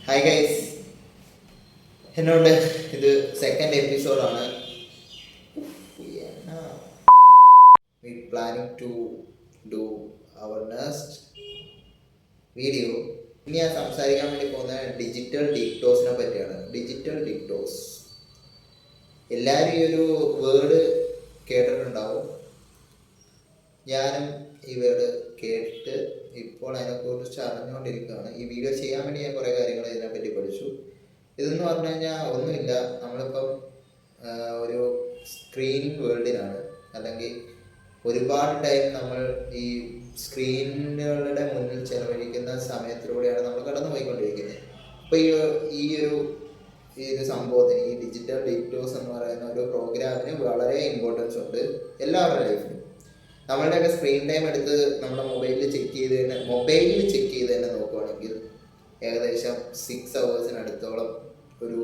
Hi guys, എന്നോട് ഇത് second എപ്പിസോഡാണ്. We planning to do our next video. ഇനി ഞാൻ സംസാരിക്കാൻ വേണ്ടി പോകുന്ന ഡിജിറ്റൽ ഡിറ്റോസിനെ പറ്റിയാണ്. ഡിജിറ്റൽ ഡിറ്റോസ് എല്ലാവരും ഈ ഒരു വേർഡ് കേട്ടിട്ടുണ്ടാവും. ഞാനും ഈ വേർഡ് കേട്ട് ഇപ്പോൾ അതിനെക്കുറിച്ച് അറിഞ്ഞുകൊണ്ടിരിക്കുകയാണ്. ഈ വീഡിയോ ചെയ്യാൻ വേണ്ടി ഞാൻ കുറേ കാര്യങ്ങൾ ഇതിനെപ്പറ്റി പഠിച്ചു. ഇതെന്ന് പറഞ്ഞു കഴിഞ്ഞാൽ ഒന്നുമില്ല, നമ്മളിപ്പം ഒരു സ്ക്രീനിങ് വേൾഡിലാണ്, അല്ലെങ്കിൽ ഒരുപാട് ടൈം നമ്മൾ ഈ സ്ക്രീനുകളുടെ മുന്നിൽ ചെലവഴിക്കുന്ന സമയത്തിലൂടെയാണ് നമ്മൾ കടന്നു പോയിക്കൊണ്ടിരിക്കുന്നത്. അപ്പോൾ ഈ ഒരു സംഭവത്തിന്, ഈ ഡിജിറ്റൽ ഡിറ്റോസ് എന്ന് പറയുന്ന ഒരു പ്രോഗ്രാമിന് വളരെ ഇമ്പോർട്ടൻസ് ഉണ്ട് എല്ലാവരുടെ ലൈഫിലും. നമ്മളുടെയൊക്കെ സ്ക്രീൻ ടൈം എടുത്ത് നമ്മുടെ മൊബൈലിൽ ചെക്ക് ചെയ്ത് തന്നെ നോക്കുവാണെങ്കിൽ ഏകദേശം 6 hours ഒരു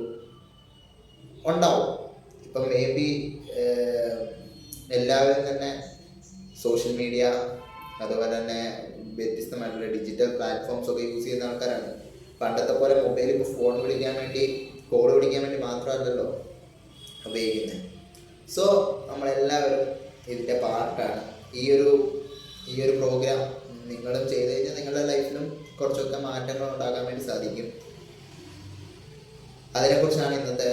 ഉണ്ടാവും. ഇപ്പം മേ ബി എല്ലാവരും തന്നെ സോഷ്യൽ മീഡിയ, അതുപോലെ തന്നെ വ്യത്യസ്തമായിട്ടുള്ള ഡിജിറ്റൽ പ്ലാറ്റ്ഫോംസ് ഒക്കെ യൂസ് ചെയ്യുന്ന ആൾക്കാരാണ്. പണ്ടത്തെ പോലെ മൊബൈൽ ഇപ്പോൾ കോൾ വിളിക്കാൻ വേണ്ടി മാത്രമല്ലല്ലോ ഉപയോഗിക്കുന്നത്. സോ നമ്മളെല്ലാവരും ഇതിൻ്റെ പാർട്ടാണ്. ഈ ഒരു പ്രോഗ്രാം നിങ്ങളും ചെയ്ത് കഴിഞ്ഞാൽ നിങ്ങളുടെ ലൈഫിലും കുറച്ചൊക്കെ മാറ്റങ്ങൾ ഉണ്ടാക്കാൻ വേണ്ടി സാധിക്കും. അതിനെക്കുറിച്ചാണ് ഇന്നത്തെ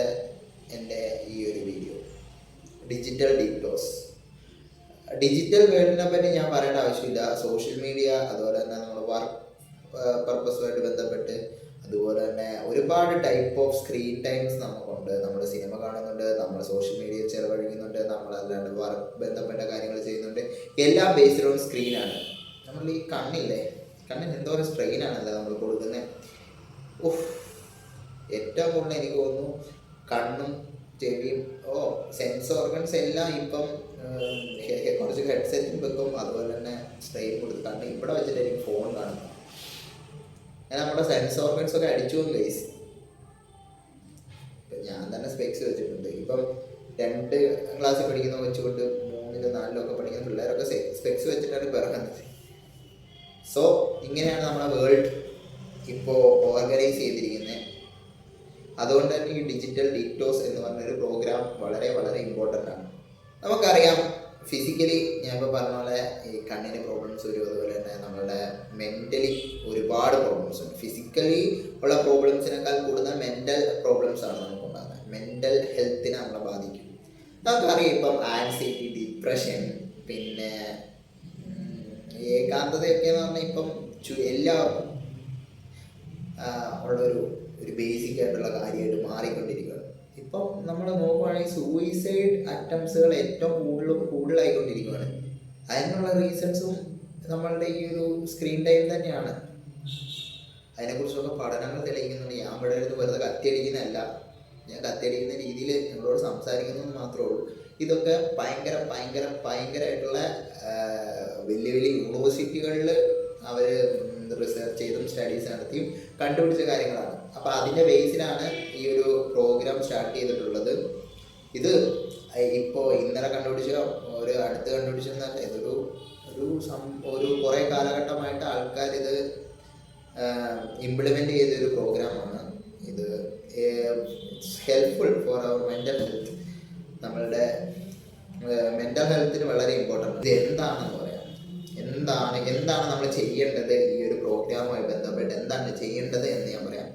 എൻ്റെ ഈ ഒരു വീഡിയോ. ഡിജിറ്റൽ ഡിറ്റോസ്. ഡിജിറ്റൽ വേൾഡിനെ പറ്റി ഞാൻ പറയേണ്ട ആവശ്യമില്ല. സോഷ്യൽ മീഡിയ, അതുപോലെ തന്നെ നമ്മൾ വർക്ക് പർപ്പസുമായിട്ട് ബന്ധപ്പെട്ട്, അതുപോലെ തന്നെ ഒരുപാട് ടൈപ്പ് ഓഫ് സ്ക്രീൻ ടൈംസ് നമുക്കുണ്ട്. നമ്മൾ സിനിമ കാണുന്നുണ്ട്, നമ്മൾ സോഷ്യൽ മീഡിയ ചെലവഴിക്കുന്നുണ്ട്, നമ്മളല്ലാണ്ട് വർക്ക് ബന്ധപ്പെട്ട കാര്യങ്ങൾ ചെയ്യുന്നുണ്ട്. എല്ലാം ബേസ്ഡ് ഓൺ സ്ക്രീനാണ്. നമ്മൾ ഈ കണ്ണിന് എന്തോരം സ്ട്രെയിനാണല്ലോ നമ്മൾ കൊടുക്കുന്നത്. ഏറ്റവും കൂടുതൽ എനിക്ക് തോന്നുന്നു കണ്ണും ചെവിയും സെൻസ് ഓർഗൻസ് എല്ലാം ഇപ്പം കുറച്ച് ഹെഡ്സെറ്റും വെക്കും, അതുപോലെ തന്നെ സ്ട്രെയിൻ കൊടുത്ത് കണ്ണ് ഇവിടെ വെച്ചിട്ടായിരിക്കും ഫോൺ കാണുന്നത്. നമ്മുടെ സെൻസ് ഓർഗൻസ് ഒക്കെ അടിച്ചു ഗൈസ്. ഇപ്പം ഞാൻ തന്നെ സ്പെക്സ് വെച്ചിട്ടുണ്ട്. ഇപ്പം 2 ക്ലാസ്സിൽ പഠിക്കുന്ന വെച്ചുകൊണ്ട് 3-ലും 4-ലും ഒക്കെ പഠിക്കുന്ന പിള്ളേരൊക്കെ സ്പെക്സ് വെച്ചിട്ടാണ് പിറക്കുന്നത്. സോ ഇങ്ങനെയാണ് നമ്മുടെ വേൾഡ് ഇപ്പോൾ ഓർഗനൈസ് ചെയ്തിരിക്കുന്നത്. അതുകൊണ്ട് തന്നെ ഈ ഡിജിറ്റൽ ഡിറ്റോസ് എന്ന് പറഞ്ഞൊരു പ്രോഗ്രാം വളരെ വളരെ ഇമ്പോർട്ടൻ്റ് ആണ്. നമുക്കറിയാം, ഫിസിക്കലി ഞാൻ ഇപ്പോൾ പറഞ്ഞ പോലെ ഈ കണ്ണിന് പ്രോബ്ലംസ് വരും, അതുപോലെ തന്നെ നമ്മളുടെ മെൻ്റലി ഒരുപാട് പ്രോബ്ലംസ് ഉണ്ട്. ഫിസിക്കലി ഉള്ള പ്രോബ്ലംസിനേക്കാൾ കൂടുതൽ മെൻ്റൽ പ്രോബ്ലംസ് ആണ് നമുക്കുണ്ടാകുന്നത്. മെൻ്റൽ ഹെൽത്തിനെ നമ്മളെ ബാധിക്കും. നമുക്കറിയാം ഇപ്പം ആൻസൈറ്റി, ഡിപ്രഷൻ, പിന്നെ ഏകാന്തതയൊക്കെ എന്ന് പറഞ്ഞാൽ ഇപ്പം എല്ലാവർക്കും ഉള്ളൊരു ബേസിക് ആയിട്ടുള്ള കാര്യമായിട്ട് മാറിക്കൊണ്ടിരിക്കുകയാണ്. ഇപ്പം നമ്മൾ നോക്കുകയാണെങ്കിൽ സൂയിസൈഡ് അറ്റംപ്റ്റ്സുകൾ ഏറ്റവും കൂടുതലായിക്കൊണ്ടിരിക്കുകയാണ്. അതിനുള്ള റീസൺസും നമ്മളുടെ ഈ ഒരു സ്ക്രീൻ ടൈം തന്നെയാണ്. അതിനെക്കുറിച്ചൊക്കെ പഠനങ്ങൾ തെളിയിക്കുന്നുണ്ട്. ഞാൻ ഇവിടെ അടുത്ത് വെറുതെ കത്തിയടിക്കുന്നതല്ല, ഞാൻ കത്തിയടിക്കുന്ന രീതിയിൽ നിങ്ങളോട് സംസാരിക്കുന്നത് മാത്രമേ ഉള്ളൂ. ഇതൊക്കെ ഭയങ്കരമായിട്ടുള്ള വലിയ യൂണിവേഴ്സിറ്റികളിൽ അവർ റിസർച്ച് ചെയ്തും സ്റ്റഡീസ് നടത്തിയും കണ്ടുപിടിച്ച കാര്യങ്ങളാണ്. അപ്പോൾ അതിൻ്റെ ബേസിലാണ് ഈ ഒരു പ്രോഗ്രാം സ്റ്റാർട്ട് ചെയ്തിട്ടുള്ളത്. ഇത് ഇപ്പോൾ ഇന്നലെ അടുത്ത് കണ്ടുപിടിച്ചെന്നല്ല, ഒരു കുറേ കാലഘട്ടമായിട്ട് ആൾക്കാർ ഇത് ഇംപ്ലിമെൻ്റ് ചെയ്തൊരു പ്രോഗ്രാമാണ്. ഇത് helpful for our mental health. നമ്മളുടെ മെൻ്റൽ ഹെൽത്തിന് വളരെ ഇമ്പോർട്ടൻ്റ്. ഇത് എന്താണെന്ന് പറയാം. എന്താണ് നമ്മൾ ചെയ്യേണ്ടത്, ഈ ഒരു പ്രോഗ്രാമുമായി ബന്ധപ്പെട്ട് എന്താണ് ചെയ്യേണ്ടത് എന്ന് ഞാൻ പറയാം.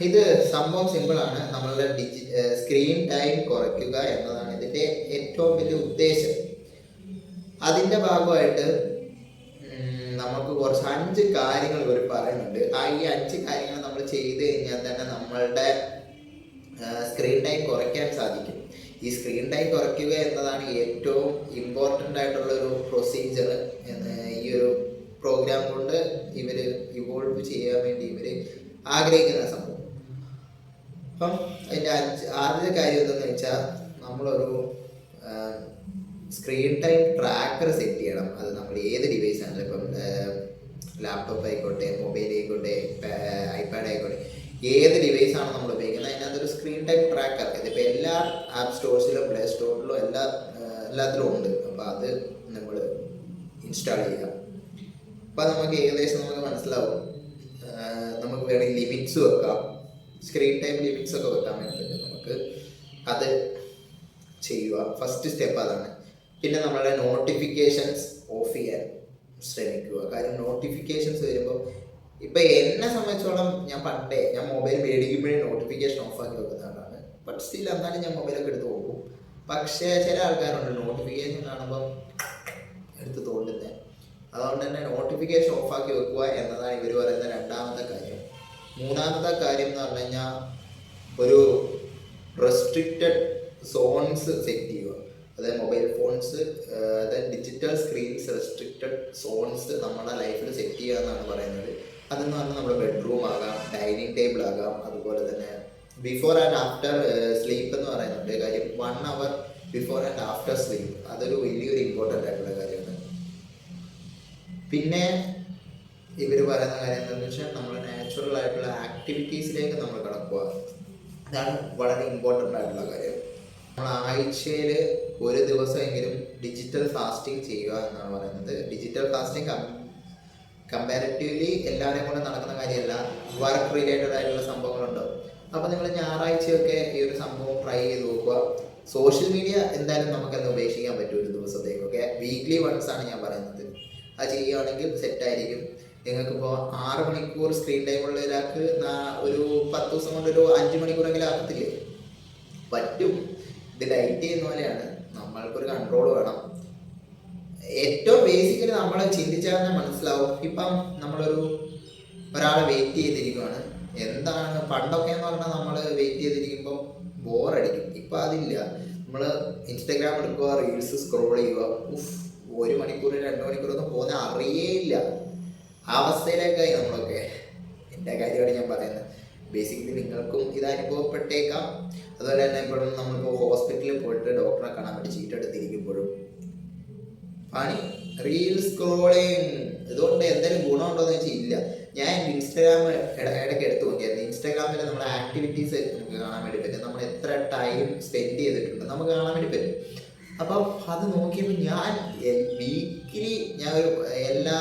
ഇത് സംഭവം സിമ്പിളാണ്. നമ്മളുടെ സ്ക്രീൻ ടൈം കുറയ്ക്കുക എന്നതാണ് ഇതിൻ്റെ ഏറ്റവും വലിയ ഉദ്ദേശം. അതിൻ്റെ ഭാഗമായിട്ട് നമുക്ക് കുറച്ച് 5 കാര്യങ്ങൾ ഇവർ പറയുന്നുണ്ട്. ഈ 5 കാര്യങ്ങൾ നമ്മൾ ചെയ്ത് കഴിഞ്ഞാൽ തന്നെ നമ്മളുടെ സ്ക്രീൻ ടൈം കുറയ്ക്കാൻ സാധിക്കും. ഈ സ്ക്രീൻ ടൈം കുറയ്ക്കുക എന്നതാണ് ഏറ്റവും ഇമ്പോർട്ടൻ്റ് ആയിട്ടുള്ളൊരു പ്രൊസീജിയർ. ഈ ഒരു പ്രോഗ്രാം കൊണ്ട് ഇവർ ഇവോൾവ് ചെയ്യാൻ വേണ്ടി ഇവർ ആഗ്രഹിക്കുന്ന സംഭവം. അപ്പം അതിൻ്റെ ആദ്യത്തെ കാര്യം എന്തെന്ന് വെച്ചാൽ, നമ്മളൊരു സ്ക്രീൻ ടൈം ട്രാക്കർ സെറ്റ് ചെയ്യണം. അത് നമ്മൾ ഏത് ഡിവൈസാണ്, ഇപ്പം ലാപ്ടോപ്പ് ആയിക്കോട്ടെ, മൊബൈൽ ആയിക്കോട്ടെ, ഐപാഡ് ആയിക്കോട്ടെ, ഏത് ഡിവൈസാണ് നമ്മൾ ഉപയോഗിക്കുന്നത് അതിനകത്തൊരു സ്ക്രീൻ ടൈം ട്രാക്കർ. ഇതിപ്പോൾ എല്ലാ ആപ്പ് സ്റ്റോഴ്സിലും പ്ലേ സ്റ്റോറിലും എല്ലാത്തിലും ഉണ്ട്. അപ്പോൾ അത് നമ്മൾ ഇൻസ്റ്റാൾ ചെയ്യുക. അപ്പോൾ നമുക്ക് ഏകദേശം മനസ്സിലാവും വേണമെങ്കിൽ ലിമിറ്റ്സ് വെക്കാം, സ്ക്രീൻ ടൈം ലിമിറ്റ്സ് ഒക്കെ വെക്കാൻ വേണ്ടി പറ്റും നമുക്ക്. അത് ചെയ്യുക, ഫസ്റ്റ് സ്റ്റെപ്പ് അതാണ്. പിന്നെ നമ്മളുടെ നോട്ടിഫിക്കേഷൻസ് ഓഫ് ചെയ്യാൻ ശ്രമിക്കുക. കാര്യം നോട്ടിഫിക്കേഷൻസ് വരുമ്പോൾ ഇപ്പം എന്നെ സംബന്ധിച്ചോളം ഞാൻ മൊബൈൽ മേടിക്കുമ്പോഴേ നോട്ടിഫിക്കേഷൻ ഓഫാക്കി വെക്കുന്നതാണ്. ബട്ട് സ്റ്റിൽ എന്നാലും ഞാൻ മൊബൈലൊക്കെ എടുത്ത് നോക്കും. പക്ഷേ ചില ആൾക്കാരുണ്ട് നോട്ടിഫിക്കേഷൻ കാണുമ്പം എടുത്ത് തോണ്ടുന്നത്. അതുകൊണ്ട് തന്നെ നോട്ടിഫിക്കേഷൻ ഓഫാക്കി വെക്കുക എന്നതാണ് ഇവർ പറയുന്ന രണ്ടാമത്തെ കാര്യം. മൂന്നാമത്തെ കാര്യം എന്ന് പറഞ്ഞു കഴിഞ്ഞാൽ ഒരു റെസ്ട്രിക്റ്റഡ് സോൺസ് സെറ്റ് ചെയ്യുക. അതായത് മൊബൈൽ ഫോൺസ്, അതായത് ഡിജിറ്റൽ സ്ക്രീൻസ് റെസ്ട്രിക്റ്റഡ് സോൺസ് നമ്മുടെ ലൈഫിൽ സെറ്റ് ചെയ്യുക എന്നാണ് പറയുന്നത്. അതെന്ന് പറഞ്ഞാൽ നമ്മുടെ ബെഡ്റൂം ആകാം, ഡൈനിങ് ടേബിൾ ആകാം, അതുപോലെ തന്നെ ബിഫോർ ആൻഡ് ആഫ്റ്റർ സ്ലീപ്പ് എന്ന് പറയുന്നുണ്ട്. കാര്യം 1 hour before and after sleep അതൊരു വലിയൊരു ഇമ്പോർട്ടൻ്റ് ആയിട്ടുള്ള കാര്യമാണ്. പിന്നെ ഇവർ പറയുന്ന കാര്യം എന്താണെന്ന് വെച്ചാൽ നമ്മൾ നാച്ചുറൽ ആയിട്ടുള്ള ആക്ടിവിറ്റീസിലേക്ക് നമ്മൾ കടക്കുക. അതാണ് വളരെ ഇമ്പോർട്ടൻ്റ് ആയിട്ടുള്ള കാര്യം. നമ്മൾ ആഴ്ചയിൽ ഒരു ദിവസമെങ്കിലും ഡിജിറ്റൽ ഫാസ്റ്റിംഗ് ചെയ്യുക എന്നാണ് പറയുന്നത്. ഡിജിറ്റൽ ഫാസ്റ്റിംഗ് കമ്പാരിറ്റീവ്ലി എല്ലാവരെയും കൊണ്ട് നടക്കുന്ന കാര്യമല്ല, വർക്ക് റിലേറ്റഡ് ആയിട്ടുള്ള സംഭവങ്ങളുണ്ടാവും. അപ്പോൾ നിങ്ങൾ ഞായറാഴ്ചയൊക്കെ ഈ ഒരു സംഭവം ട്രൈ ചെയ്ത് നോക്കുക. സോഷ്യൽ മീഡിയ എന്തായാലും നമുക്കെന്താ ഉപേക്ഷിക്കാൻ പറ്റും ഒരു ദിവസത്തേക്കൊക്കെ. വീക്ക്ലി വൺസ് ആണ് ഞാൻ പറയുന്നത്. അത് ചെയ്യുകയാണെങ്കിൽ സെറ്റായിരിക്കും. നിങ്ങൾക്കിപ്പോൾ 6 മണിക്കൂർ സ്ക്രീൻ ടൈം ഉള്ള ഒരാൾക്ക് ഒരു 10 ദിവസം കൊണ്ട് ഒരു 5 മണിക്കൂറെങ്കിലും ആകത്തില്ലേ? പറ്റും. ഇത് ഡയറ്റ് ചെയ്യുന്ന പോലെയാണ്, നമ്മൾക്കൊരു കൺട്രോൾ വേണം. ഏറ്റവും ബേസിക്കലി നമ്മൾ ചിന്തിച്ചാൽ തന്നെ മനസ്സിലാവും. ഇപ്പം ഒരാളെ വെയിറ്റ് ചെയ്തിരിക്കുകയാണ്. എന്താണ് പണ്ടൊക്കെ എന്ന് പറഞ്ഞാൽ നമ്മൾ വെയിറ്റ് ചെയ്തിരിക്കുമ്പോൾ ബോറടിക്കും. ഇപ്പം അതില്ല. നമ്മൾ ഇൻസ്റ്റഗ്രാം എടുക്കുക, റീൽസ് സ്ക്രോൾ ചെയ്യുക, 1 മണിക്കൂർ 2 മണിക്കൂറൊന്നും പോകുന്ന അറിയേയില്ല. ആ അവസ്ഥയിലേക്കായി നമ്മളൊക്കെ. എൻ്റെ കാര്യമാണ് ഞാൻ പറയുന്നത്. ബേസിക്കലി നിങ്ങൾക്കും ഇത് അനുഭവപ്പെട്ടേക്കാം. അതുപോലെ തന്നെ ഇപ്പോഴും നമ്മളിപ്പോൾ ഹോസ്പിറ്റലിൽ പോയിട്ട് ഡോക്ടറെ കാണാൻ വേണ്ടി ചീട്ട് എടുത്തിരിക്കുമ്പോഴും പണി റീൽ സ്ക്രോളിങ്. ഇതുകൊണ്ട് എന്തെങ്കിലും ഗുണമുണ്ടോ എന്ന് വെച്ചാൽ ഇല്ല. ഞാൻ ഇൻസ്റ്റാഗ്രാം ഇടയ്ക്ക് എടുത്ത് നോക്കിയായിരുന്നു. ഇൻസ്റ്റാഗ്രാമിൽ നമ്മുടെ ആക്ടിവിറ്റീസ് നമുക്ക് കാണാൻ വേണ്ടി പറ്റും. നമ്മൾ എത്ര ടൈം സ്പെൻഡ് ചെയ്തിട്ടുണ്ട് നമുക്ക് കാണാൻ വേണ്ടി പറ്റും. അപ്പം അത് നോക്കിയപ്പോൾ ഞാൻ വീക്കിലി ഒരു എല്ലാ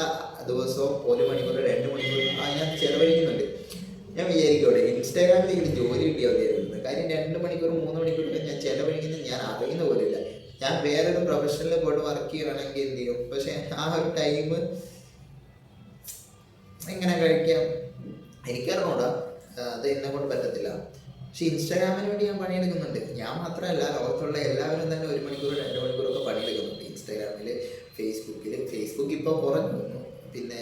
ദിവസവും 1 മണിക്കൂർ 2 മണിക്കൂർ അതിനകത്ത് ചിലവഴിക്കുന്നുണ്ട്. ഞാൻ വിചാരിക്കോട്ടെ ഇൻസ്റ്റാഗ്രാമിൽ എനിക്ക് ജോലി കിട്ടിയാൽ മതിയായിരുന്നു. കാര്യം 2 മണിക്കൂർ 3 മണിക്കൂറൊക്കെ ഞാൻ ചിലവഴിക്കുന്നത് ഞാൻ അറിയുന്ന പോലില്ല. ഞാൻ വേറൊരു പ്രൊഫഷനിൽ പോയിട്ട് വർക്ക് ചെയ്യുകയാണെങ്കിൽ എന്ത് ചെയ്യും? പക്ഷെ ആ ഒരു ടൈം എങ്ങനെ കഴിക്കാം എനിക്കറിഞ്ഞൂടാ. അത് എന്നെ കൊണ്ട് പറ്റത്തില്ല. പക്ഷെ ഇൻസ്റ്റാഗ്രാമിന് വേണ്ടി ഞാൻ പണിയെടുക്കുന്നുണ്ട്. ഞാൻ മാത്രമല്ല, ലോകത്തുള്ള എല്ലാവരും തന്നെ 1 മണിക്കൂർ 2 മണിക്കൂറൊക്കെ പണിയെടുക്കുന്നുണ്ട് ഇൻസ്റ്റാഗ്രാമിൽ, ഫേസ്ബുക്ക് ഇപ്പോൾ കുറഞ്ഞു വന്നു. പിന്നെ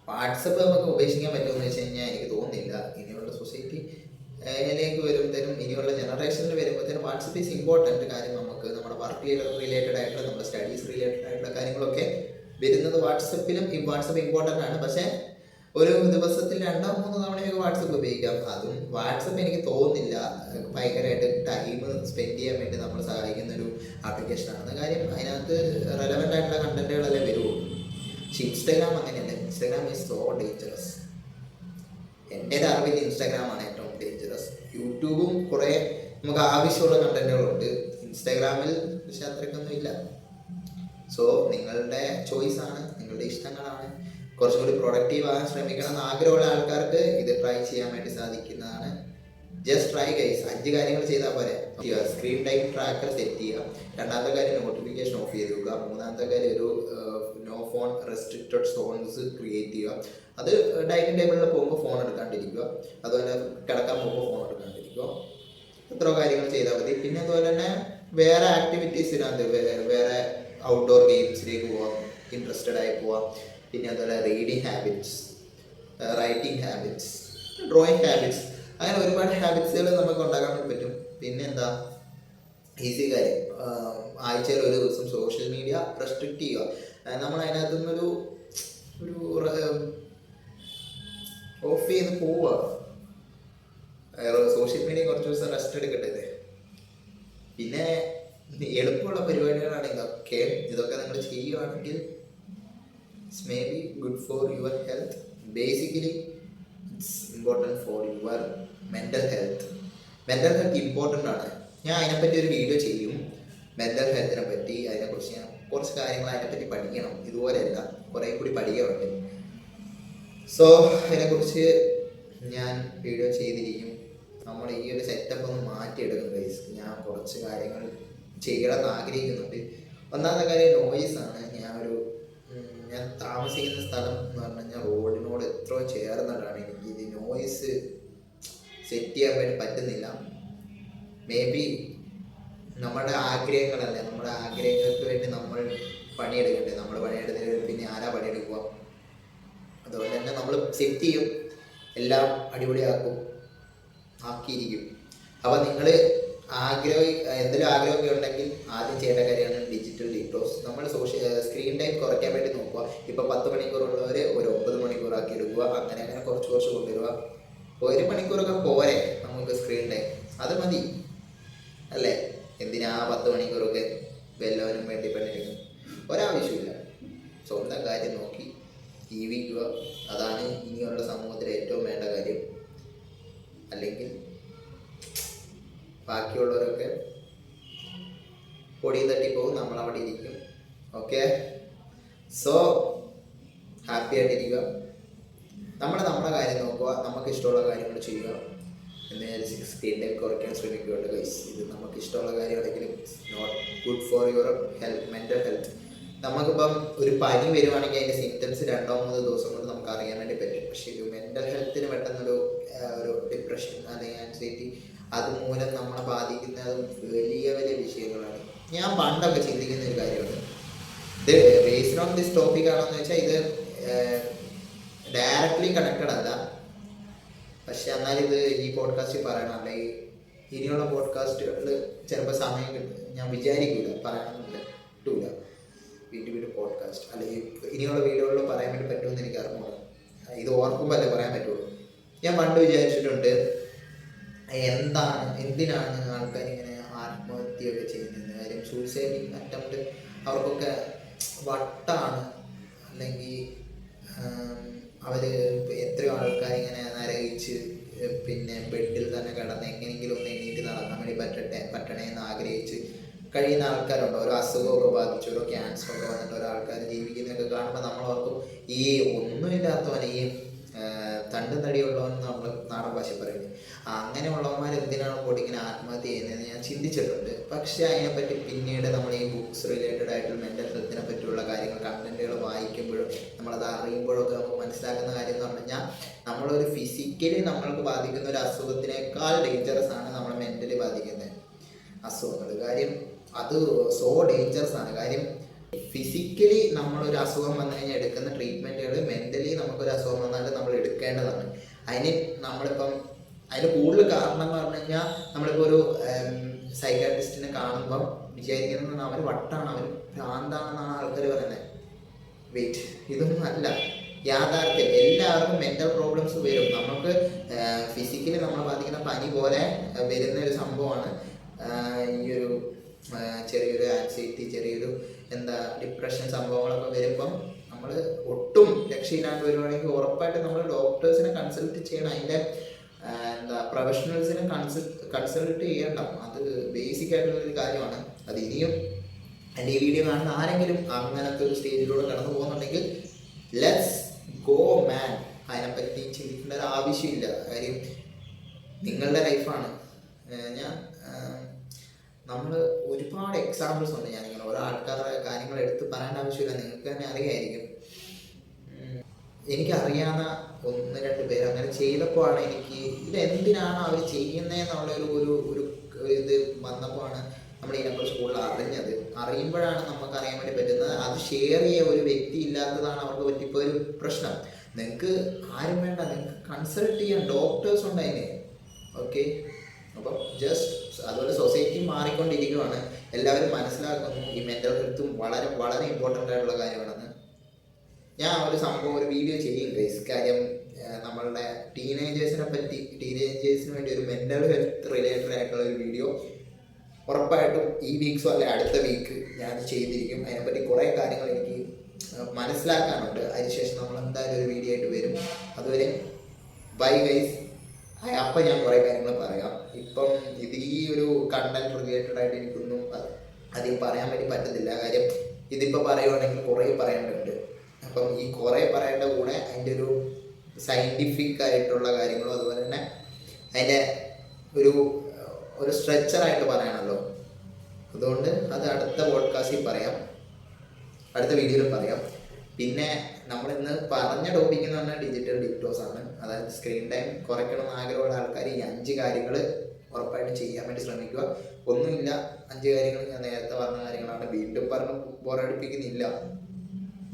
വാട്സപ്പ് നമുക്ക് ഉപേക്ഷിക്കാൻ പറ്റുമെന്ന് വെച്ച് കഴിഞ്ഞാൽ എനിക്ക് തോന്നുന്നില്ല. ഇനിയുള്ള സൊസൈറ്റി ിലേക്ക് വരുമ്പോഴത്തേനും, ഇനിയുള്ള ജനറേഷനിൽ വരുമ്പോഴത്തേനും വാട്സപ്പ് ഈസ് ഇമ്പോർട്ടൻറ്റ്. കാര്യം നമുക്ക് നമ്മുടെ വർക്ക് റിലേറ്റഡ് ആയിട്ടുള്ള, നമ്മുടെ സ്റ്റഡീസ് റിലേറ്റഡ് ആയിട്ടുള്ള കാര്യങ്ങളൊക്കെ വരുന്നത് വാട്സപ്പിലും. വാട്സപ്പ് ഇമ്പോർട്ടൻ്റ് ആണ്. പക്ഷേ ഒരു ദിവസത്തിൽ 2-3 തവണയൊക്കെ വാട്സപ്പ് ഉപയോഗിക്കാം. അതും വാട്സപ്പ് എനിക്ക് തോന്നുന്നില്ല ഭയങ്കരമായിട്ട് ടൈം സ്പെൻഡ് ചെയ്യാൻ വേണ്ടി നമ്മൾ സഹായിക്കുന്ന ഒരു ആപ്ലിക്കേഷനാണ്. കാര്യം അതിനകത്ത് റെലവൻ്റ് ആയിട്ടുള്ള കണ്ടന്റുകളല്ലേ വരുള്ളൂ. പക്ഷെ ഇൻസ്റ്റാഗ്രാം അങ്ങനെയല്ല. Instagram is so dangerous. എൻ്റെ ഒരു അറിവിൽ ഇൻസ്റ്റാഗ്രാമാണ് ഏറ്റവും ഡേഞ്ചറസ്. യൂട്യൂബും കുറേ നമുക്ക് ആവശ്യമുള്ള കണ്ടന്റുകളുണ്ട്. ഇൻസ്റ്റാഗ്രാമിൽ പക്ഷെ അത്രയ്ക്കൊന്നും ഇല്ല. സോ നിങ്ങളുടെ ചോയ്സാണ്, നിങ്ങളുടെ ഇഷ്ടങ്ങളാണ്. കുറച്ചും കൂടി പ്രൊഡക്റ്റീവ് ആകാൻ ശ്രമിക്കണം എന്ന് ആഗ്രഹമുള്ള ആൾക്കാർക്ക് ഇത് ട്രൈ ചെയ്യാൻ വേണ്ടി സാധിക്കുന്നതാണ്. Just try guys. 5 കാര്യങ്ങൾ ചെയ്താൽ പോരെ. സ്ക്രീൻ ടൈം ട്രാക്കർ സെറ്റ് ചെയ്യുക. രണ്ടാമത്തെ കാര്യം നോട്ടിഫിക്കേഷൻ ഓഫ് ചെയ്ത് വെക്കുക. മൂന്നാമത്തെ കാര്യം ഒരു no phone restricted zones create ചെയ്യുക. അത് ഡൈനിങ് ടേബിളിൽ പോകുമ്പോൾ ഫോൺ എടുക്കാണ്ടിരിക്കുക. അതുപോലെ കിടക്കാൻ പോകുമ്പോൾ ഫോൺ എടുക്കാണ്ടിരിക്കുക. എത്ര കാര്യങ്ങൾ ചെയ്താൽ മതി. പിന്നെ അതുപോലെ തന്നെ വേറെ ആക്ടിവിറ്റീസിനകത്ത് വേറെ ഔട്ട്ഡോർ ഗെയിംസിലേക്ക് പോവാം, ഇൻട്രസ്റ്റഡ് ആയി പോവാം. പിന്നെ അതുപോലെ reading habits, writing habits, drawing habits, അങ്ങനെ ഒരുപാട് ഹാബിറ്റ്സുകൾ നമുക്ക് ഉണ്ടാക്കാൻ വേണ്ടി പറ്റും. പിന്നെ എന്താ ഈസി കാര്യം, ആഴ്ചയിൽ ഒരു ദിവസം സോഷ്യൽ മീഡിയ റെസ്ട്രിക്റ്റ് ചെയ്യുക. നമ്മൾ അതിനകത്തു നിന്നൊരു ഓഫ് ചെയ്ത് പോവുക. സോഷ്യൽ മീഡിയ കുറച്ച് ദിവസം റെസ്റ്റ് എടുക്കട്ടെ. പിന്നെ എളുപ്പമുള്ള പരിപാടികളാണ് ഇതൊക്കെ നിങ്ങൾ ചെയ്യുകയാണെങ്കിൽ it's may be good for your health. Basically it's important for your mental health. Mental health important ആണ്. ഞാൻ അതിനെപ്പറ്റി ഒരു വീഡിയോ ചെയ്യും, മെൻ്റൽ ഹെൽത്തിനെ പറ്റി. അതിനെക്കുറിച്ച് ഞാൻ കുറച്ച് കാര്യങ്ങൾ അതിനെപ്പറ്റി പഠിക്കണം. ഇതുപോലെയല്ല, കുറേ കൂടി പഠിക്കാറുണ്ട്. സോ അതിനെക്കുറിച്ച് ഞാൻ വീഡിയോ ചെയ്തിരിക്കും. നമ്മൾ ഈ ഒരു സെറ്റപ്പ് ഒന്ന് മാറ്റിയെടുക്കും ഗൈസ്. ഞാൻ കുറച്ച് കാര്യങ്ങൾ ചെയ്യണമെന്ന് ആഗ്രഹിക്കുന്നുണ്ട്. ഒന്നാമത്തെ കാര്യം നോയിസാണ്. ഞാൻ താമസിക്കുന്ന സ്ഥലം എന്ന് പറഞ്ഞു കഴിഞ്ഞാൽ റോഡിനോട് എത്രയോ ചേർന്നിട്ടാണ്. എനിക്ക് ഇത് നോയിസ് സെറ്റ് ചെയ്യാൻ വേണ്ടി പറ്റുന്നില്ല. മേ ബി നമ്മുടെ ആഗ്രഹങ്ങളല്ലേ, നമ്മുടെ ആഗ്രഹങ്ങൾക്ക് വേണ്ടി നമ്മൾ പണിയെടുക്കണ്ടേ. നമ്മൾ പണിയെടുത്തിട്ട് പിന്നെ ആരാ പണിയെടുക്കുക? അതുകൊണ്ട് തന്നെ നമ്മൾ സെറ്റ് ചെയ്യും, എല്ലാം ആക്കിയിരിക്കും. അപ്പോൾ നിങ്ങൾ എന്തെങ്കിലും ആഗ്രഹമൊക്കെ ഉണ്ടെങ്കിൽ ആദ്യം ചെയ്യേണ്ട കാര്യമാണ് ഡിജിറ്റൽ ഡീറ്റോക്സ്. നമ്മൾ സ്ക്രീൻ ടൈം കുറയ്ക്കാൻ വേണ്ടി നോക്കുക. ഇപ്പോൾ 10 മണിക്കൂറുള്ളവർ ഒരു 9 മണിക്കൂറാക്കി എടുക്കുക. അങ്ങനെ കുറച്ച് കൊണ്ടുവരിക. 1 മണിക്കൂറൊക്കെ പോരെ നമുക്ക് സ്ക്രീൻ ടൈം, അത് മതി അല്ലേ? എന്തിനാ 10 മണിക്കൂറൊക്കെ വല്ലവനും വേണ്ടി പണിയെടുക്കും? ഒരാവശ്യമില്ല. സ്വന്തം കാര്യം നോക്കി ജീവിക്കുക. അതാണ് ഇനിയുള്ള സമൂഹത്തിലെ ഏറ്റവും വേണ്ട കാര്യം. അല്ലെങ്കിൽ ബാക്കിയുള്ളവരൊക്കെ പൊടി തട്ടിപ്പോവും, നമ്മളവിടെ ഇരിക്കും. ഓക്കെ, സോ ഹാപ്പി ആയിട്ടിരിക്കുക. നമ്മുടെ കാര്യം നോക്കുക, നമുക്ക് ഇഷ്ടമുള്ള കാര്യങ്ങൾ ചെയ്യുക. എന്ന് സ്ക്രീൻ ടൈം കുറയ്ക്കാൻ ശ്രമിക്കുക ഗൈസ്. ഇത് നമുക്ക് ഇഷ്ടമുള്ള കാര്യമാണെങ്കിലും not good for your health, mental health. നമുക്കിപ്പം ഒരു പനി വരുവാണെങ്കിൽ അതിൻ്റെ സിംറ്റംസ് 2-3 ദിവസം കൊണ്ട് നമുക്ക് അറിയാൻ വേണ്ടി പറ്റും. പക്ഷേ ഒരു മെൻ്റൽ ഹെൽത്തിന് പെട്ടെന്നൊരു ഡിപ്രഷൻ അല്ലെങ്കിൽ ആൻസൈറ്റി അതുമൂലം നമ്മളെ ബാധിക്കുന്നതും വലിയ വിഷയങ്ങളാണ്. ഞാൻ പണ്ടൊക്കെ ചിന്തിക്കുന്ന ഒരു കാര്യമാണ്. ഇത് ബേസ്ഡ് ഓൺ ദിസ് ടോപ്പിക് ആണെന്ന് വെച്ചാൽ ഇത് ഡയറക്റ്റ്ലി കണക്റ്റഡ് അല്ല. പക്ഷെ എന്നാലും ഇത് ഈ പോഡ്കാസ്റ്റിൽ പറയണം. അല്ലെങ്കിൽ ഇനിയുള്ള പോഡ്കാസ്റ്റുകളിൽ ചിലപ്പോൾ സമയം കിട്ടും, ഞാൻ വിചാരിക്കില്ല, പറയാനൊന്നും പറ്റൂല. വീണ്ടും പോഡ്കാസ്റ്റ് അല്ലെങ്കിൽ ഇനിയുള്ള വീഡിയോകളിൽ പറയാൻ വേണ്ടി പറ്റുമെന്ന് എനിക്ക് അറിഞ്ഞൂടാ. ഇത് ഓർക്കുമ്പോൾ അല്ലേ പറയാൻ പറ്റുള്ളൂ. ഞാൻ പണ്ട് വിചാരിച്ചിട്ടുണ്ട്, എന്തിനാണ് ആൾക്കാർ ഇങ്ങനെ ആത്മഹത്യയൊക്കെ ചെയ്യുന്നത്? കാര്യം സൂയിസൈഡ് അറ്റംപ്റ്റ് അവർക്കൊക്കെ വട്ടാണ്. അല്ലെങ്കിൽ അവർ എത്രയോ ആൾക്കാർ ഇങ്ങനെ നരകിച്ച് പിന്നെ ബെഡിൽ തന്നെ കിടന്ന് എങ്ങനെയെങ്കിലും ഒന്ന് എണീറ്റ് നടക്കാൻ വേണ്ടി പറ്റണേന്ന് ആഗ്രഹിച്ച് കഴിയുന്ന ആൾക്കാരുണ്ട്. ഓരോ അസുഖമൊക്കെ ബാധിച്ച് ഓരോ ക്യാൻസറൊക്കെ വന്നിട്ട് ഓരോ ആൾക്കാർ ജീവിക്കുന്നതൊക്കെ കാണുമ്പോൾ നമ്മളോർക്കും ഈ ഒന്നുമില്ലാത്തവൻ, ഈ തണ്ടും തടിയുള്ളവൻ നമ്മൾ നാടൻ ഭാഷ പറയുന്നത്, അങ്ങനെയുള്ളവന്മാർ എന്തിനാണ് കൂടി ഇങ്ങനെ ആത്മഹത്യ ചെയ്യുന്നതെന്ന് ഞാൻ ചിന്തിച്ചിട്ടുണ്ട്. പക്ഷേ അതിനെപ്പറ്റി പിന്നീട് നമ്മൾ ഈ ബുക്സ് റിലേറ്റഡ് ആയിട്ടുള്ള മെൻ്റൽ ഹെൽത്തിനെ പറ്റിയുള്ള കാര്യങ്ങൾ കണ്ടന്റുകൾ വായിക്കുമ്പോഴും നമ്മളത് അറിയുമ്പോഴൊക്കെ നമുക്ക് മനസ്സിലാക്കുന്ന കാര്യം എന്ന് പറഞ്ഞു കഴിഞ്ഞാൽ നമ്മളൊരു ഫിസിക്കലി നമ്മൾക്ക് ബാധിക്കുന്ന ഒരു അസുഖത്തിനേക്കാൾ ഡേഞ്ചറസ് ആണ് നമ്മൾ മെൻ്റലി ബാധിക്കുന്ന അസുഖങ്ങൾ. കാര്യം അത് സോ ഡേഞ്ചറസ് ആണ്. കാര്യം ഫിസിക്കലി നമ്മളൊരു അസുഖം വന്നു കഴിഞ്ഞാൽ എടുക്കുന്ന ട്രീറ്റ്മെൻറ്റുകൾ മെൻ്റലി നമുക്കൊരു അസുഖം വന്നാൽ നമ്മൾ എടുക്കേണ്ടതാണ്. അതിന് കൂടുതൽ കാരണം എന്ന് പറഞ്ഞു കഴിഞ്ഞാൽ നമ്മളിപ്പോൾ ഒരു സൈക്കാട്രിസ്റ്റിനെ കാണുമ്പം വിചാരിക്കുന്നത് അവർ വട്ടാണ്, അവർ ഭ്രാന്താണെന്നാണ് ആൾക്കാർ പറയുന്നത്. വെയിറ്റ്, ഇതൊന്നും അല്ല യാഥാർത്ഥ്യം. എല്ലാവർക്കും മെൻ്റൽ പ്രോബ്ലംസ് വരും. നമുക്ക് ഫിസിക്കലി നമ്മളെ ബാധിക്കുന്ന പനി പോലെ വരുന്ന ഒരു സംഭവമാണ് ഈ ഒരു ചെറിയൊരു ആൻസൈറ്റി, ചെറിയൊരു ഡിപ്രഷൻ സംഭവങ്ങളൊക്കെ വരുമ്പം നമ്മൾ ഒട്ടും രക്ഷയില്ലാണ്ട് വരുവാണെങ്കിൽ ഉറപ്പായിട്ട് നമ്മൾ ഡോക്ടേഴ്സിനെ കൺസൾട്ട് ചെയ്യണം. അതിൻ്റെ പ്രൊഫഷണൽസിനെ കൺസൾട്ട് ചെയ്യണം. അത് ബേസിക് ആയിട്ടുള്ളൊരു കാര്യമാണ്. അത് ഇനിയും എൻ്റെ ഈ വീഡിയോ കാണുന്ന ആരെങ്കിലും അങ്ങനത്തെ ഒരു സ്റ്റേജിലൂടെ കടന്നു പോകുന്നുണ്ടെങ്കിൽ ലെറ്റ്സ് ഗോ മാൻ. അതിനെപ്പറ്റി ചിന്തിക്കേണ്ട ഒരു ആവശ്യമില്ല. കാര്യം നിങ്ങളുടെ ലൈഫാണ്. നമ്മൾ ഒരുപാട് എക്സാമ്പിൾസ് ഉണ്ട്. ഞാനിങ്ങനെ ഓരോ ആൾക്കാരുടെ കാര്യങ്ങൾ എടുത്ത് പറയേണ്ട ആവശ്യമില്ല, നിങ്ങൾക്ക് തന്നെ അറിയായിരിക്കും. എനിക്കറിയാവുന്ന 1-2 പേര് അങ്ങനെ ചെയ്തപ്പോഴാണ് എനിക്ക് ഇതെന്തിനാണ് അവർ ചെയ്യുന്നതെന്നുള്ളൊരു ഇത് വന്നപ്പോഴാണ് നമ്മൾ ഇതിനെക്കുറിച്ച് കൂടുതൽ അറിയുമ്പോഴാണ് നമുക്ക് അറിയാൻ വേണ്ടി പറ്റുന്നത്. അത് ഷെയർ ചെയ്യ ഒരു വ്യക്തി ഇല്ലാത്തതാണ് അവർക്ക് പറ്റിയപ്പോൾ ഒരു പ്രശ്നം. നിങ്ങൾക്ക് ആരും വേണ്ട, നിങ്ങൾക്ക് കൺസൾട്ട് ചെയ്യാൻ ഡോക്ടേഴ്സ് ഉണ്ട് അതിന്. ഓക്കെ, അപ്പം ജസ്റ്റ് അതുപോലെ സൊസൈറ്റി മാറിക്കൊണ്ടിരിക്കുകയാണ്. എല്ലാവരും മനസ്സിലാക്കുന്നു ഈ മെൻ്റൽ ഹെൽത്തും വളരെ വളരെ ഇമ്പോർട്ടൻ്റ് ആയിട്ടുള്ള കാര്യമാണെന്ന്. ഞാൻ ഒരു സംഭവം ഒരു വീഡിയോ ചെയ്യും ഗൈസ്. കാര്യം നമ്മളുടെ ടീനേജേഴ്സിന് വേണ്ടി ഒരു മെൻ്റൽ ഹെൽത്ത് റിലേറ്റഡ് ആയിട്ടുള്ള ഒരു വീഡിയോ ഉറപ്പായിട്ടും ഈ വീക്സോ അല്ലെ അടുത്ത വീക്ക് ഞാൻ ചെയ്തിരിക്കും. അതിനെപ്പറ്റി കുറേ കാര്യങ്ങൾ എനിക്ക് മനസ്സിലാക്കാനുണ്ട്. അതിനുശേഷം നമ്മൾ എന്തായാലും ഒരു വീഡിയോ ആയിട്ട് വരും. അതുവരെ ബൈ ഗൈസ്. അപ്പം ഞാൻ കുറേ കാര്യങ്ങൾ പറയാം. ഇപ്പം ഈ ഒരു കണ്ടന്റ് റിലേറ്റഡ് ആയിട്ട് എനിക്കൊന്നും അധികം പറയാൻ വേണ്ടി പറ്റുന്നില്ല. കാര്യം ഇതിപ്പോൾ പറയുവാണെങ്കിൽ കുറേ പറയേണ്ടതുണ്ട്. അപ്പം ഈ കുറേ പറയേണ്ട കൂടെ അതിൻ്റെ ഒരു സയൻറ്റിഫിക് ആയിട്ടുള്ള കാര്യങ്ങളും അതുപോലെ തന്നെ അതിൻ്റെ ഒരു ഒരു സ്ട്രക്ചറായിട്ട് പറയണമല്ലോ. അതുകൊണ്ട് അത് അടുത്ത പോഡ്കാസ്റ്റിൽ പറയാം, അടുത്ത വീഡിയോയിൽ പറയാം. പിന്നെ നമ്മളിന്ന് പറഞ്ഞ ടോപ്പിക് എന്ന് പറഞ്ഞാൽ ഡിജിറ്റൽ ഡിറ്റോക്സ് ആണ്. അതായത് സ്ക്രീൻ ടൈം കുറയ്ക്കണമെന്ന് ആഗ്രഹമുള്ള ആൾക്കാർ ഈ 5 കാര്യങ്ങൾ ഉറപ്പായിട്ടും ചെയ്യാൻ വേണ്ടി ശ്രമിക്കുക. ഒന്നുമില്ല, 5 കാര്യങ്ങൾ ഞാൻ നേരത്തെ പറഞ്ഞ കാര്യങ്ങളാണ്, വീണ്ടും പറഞ്ഞ് ബോറടിപ്പിക്കുന്നില്ല.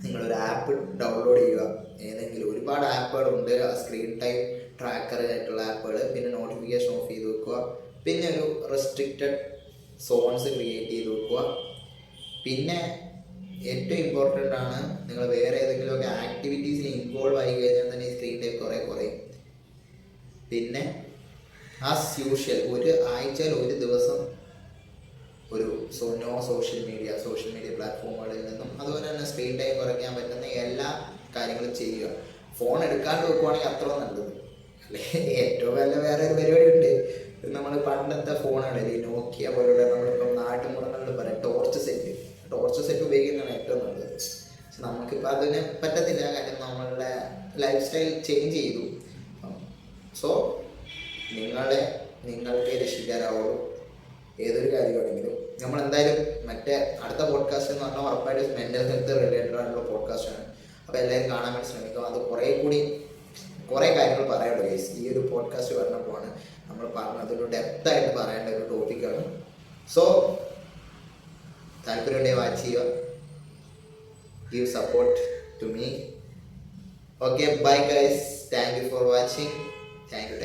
നിങ്ങളൊരു ആപ്പ് ഡൗൺലോഡ് ചെയ്യുക, ഏതെങ്കിലും ഒരുപാട് ആപ്പുകളുണ്ട് സ്ക്രീൻ ടൈം ട്രാക്കർ ആയിട്ടുള്ള ആപ്പുകൾ. പിന്നെ നോട്ടിഫിക്കേഷൻ ഓഫ് ചെയ്ത് വെക്കുക. പിന്നെ ഒരു റെസ്ട്രിക്റ്റഡ് സോൺസ് ക്രിയേറ്റ് ചെയ്ത് വെക്കുക. പിന്നെ ഏറ്റവും ഇമ്പോർട്ടൻ്റ് ആണ്, നിങ്ങൾ വേറെ ഏതെങ്കിലുമൊക്കെ ആക്ടിവിറ്റീസിൽ ഇൻവോൾവ് ആയി കഴിഞ്ഞാൽ തന്നെ ഈ സ്ക്രീൻ ടൈം കുറേ. പിന്നെ ആസ് യൂഷ്വൽ ഒരു ആഴ്ചയിൽ ഒരു ദിവസം ഒരു നോ സോഷ്യൽ മീഡിയ പ്ലാറ്റ്ഫോമുകളിൽ നിന്നും അതുപോലെ തന്നെ സ്ക്രീൻ ടൈം കുറയ്ക്കാൻ പറ്റുന്ന എല്ലാ കാര്യങ്ങളും ചെയ്യുക. ഫോൺ എടുക്കാണ്ട് വെക്കുവാണെങ്കിൽ അത്ര നല്ലത്. അല്ലെ ഏറ്റവും നല്ല വേറെ ഒരു പരിപാടി ഉണ്ട്, നമ്മൾ പണ്ടത്തെ ഫോണുകളിൽ നോക്കിയ പോലുള്ള നമ്മളിപ്പം നാട്ടുമ്പുറങ്ങളിൽ പറയാം ടോർച്ച് സെറ്റ് ഉപയോഗിക്കുന്നതാണ് ഏറ്റവും നല്ലത്. പക്ഷെ നമുക്കിപ്പോൾ അതിന് പറ്റത്തില്ല, കാര്യം നമ്മളുടെ ലൈഫ് സ്റ്റൈൽ ചേഞ്ച് ചെയ്തു. സോ നിങ്ങൾക്ക് രക്ഷിക്കാനാവുള്ളൂ ഏതൊരു കാര്യമാണെങ്കിലും. നമ്മളെന്തായാലും മറ്റേ അടുത്ത പോഡ്കാസ്റ്റ് എന്ന് പറഞ്ഞാൽ ഉറപ്പായിട്ട് മെൻ്റൽ ഹെൽത്ത് റിലേറ്റഡ് ആയിട്ടുള്ള പോഡ്കാസ്റ്റാണ്. അപ്പോൾ എല്ലാവരും കാണാൻ വേണ്ടി ശ്രമിക്കുക. അത് കുറേ കാര്യങ്ങൾ പറയാനുണ്ട് ഗൈസ്. ഈ ഒരു പോഡ്കാസ്റ്റ് പറഞ്ഞപ്പോഴാണ് നമ്മൾ അതൊരു ഡെപ്തായിട്ട് പറയേണ്ട ഒരു ടോപ്പിക്കാണ്. സോ താല്പര്യമുണ്ടെങ്കിൽ വാച്ച് ചെയ്യുക, give support to me. Okay, bye guys, thank you for watching. Thank U.